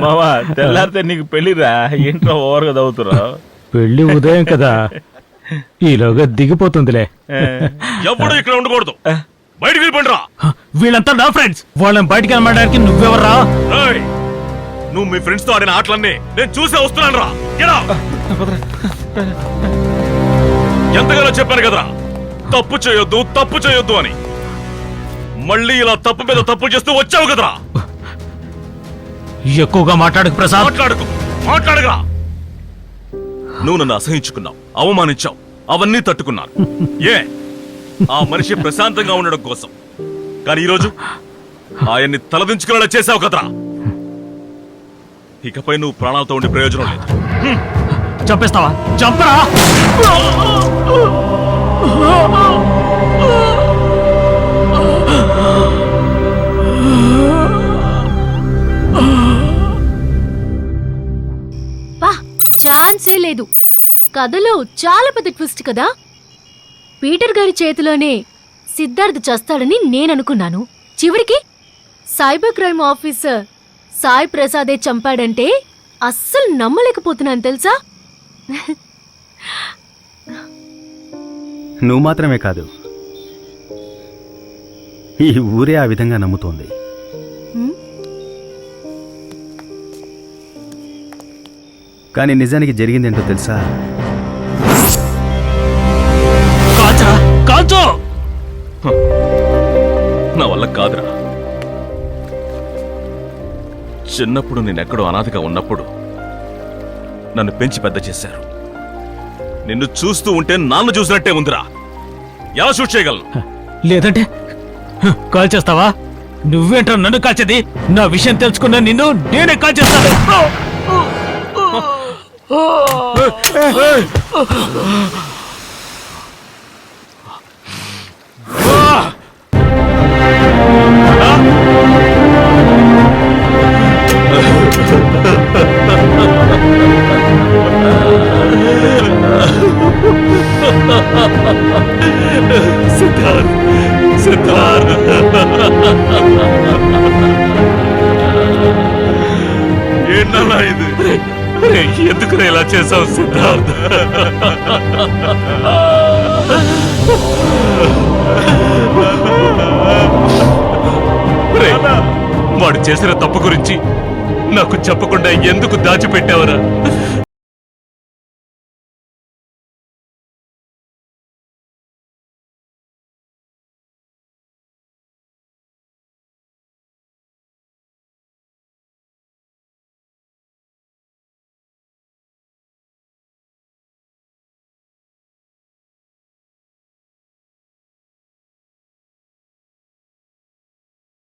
మావా తెల్లారితే నీకు పెళ్లిరా, ఏంట్రా ఓవర్గా చదువుతురా? పెళ్లి ఉదయం కదా, ఈలోగా దిగిపోతుందిలే. ఎప్పుడు ఇక్కడ ఉండకూడదు, బయటికి వెళ్ళిపోండిరా. వీళ్ళంతా నా ఫ్రెండ్స్, వాళ్ళని బయటికి వెళ్ళడానికి నువ్వెవర్రా? నువ్వు మీ ఫ్రెండ్స్ తో ఆడిన ఆటలన్నీ నేను చూసే వస్తున్నాను రా. ఎంతగానో చెప్పాను కదరా, తప్పు చేయొద్దు అని. మళ్ళీ ఇలా తప్పు మీద తప్పు చేస్తూ వచ్చావు కదరా. ఎక్కువగా మాట్లాడకు ప్రసాద్. మాట్లాడగరా. నువ్వు నన్ను అసహించుకున్నావు, అవమానించావు, అవన్నీ తట్టుకున్నాను. ఆ మనిషి ప్రశాంతంగా ఉండడం కోసం. కానీ ఈరోజు ఆయన్ని తలదించుకునేలా చేశావు కదరా. ఇకపై నువ్వు ప్రాణాలతో ఉండే ప్రయోజనం లేదు. చంపేస్తావా? చంపరా. ఛాన్సే లేదు. కథలో చాలా పెద్ద ట్విస్ట్ కదా. పీటర్ గారి చేతిలోనే సిద్ధార్థ్ చస్తాడని నేననుకున్నాను. చివరికి సైబర్ క్రైమ్ ఆఫీసర్ సాయి ప్రసాదే చంపాడంటే అస్సలు నమ్మలేకపోతున్నాను తెలుసా. నువ్వు మాత్రమే కాదు, ఈ ఊరే ఆ విధంగా నమ్ముతోంది. కానీ నిజానికి జరిగిందేంటో తెలుసా? నా వల్ల కాదురా. చిన్నప్పుడు నేనెక్కడో అనాథగా ఉన్నప్పుడు నన్ను పెంచి పెద్ద చేశారు. నిన్ను చూస్తూ ఉంటే నాన్న చూసినట్టే ఉందిరా. ఎలా షూట్ చేయగలను? లేదంటే కాల్ చేస్తావా? నువ్వేంట్రా నన్ను కాల్చేది? నా విషయం తెలుసుకున్నా నిన్ను నేనే కాల్ చేస్తాను. ఏంటన్నా ఇది? ఎందుకు ఇలా చేసావు సిద్ధార్థ్? వాడు చేసిన తప్పు గురించి నాకు చెప్పకుండా ఎందుకు దాచిపెట్టావరా?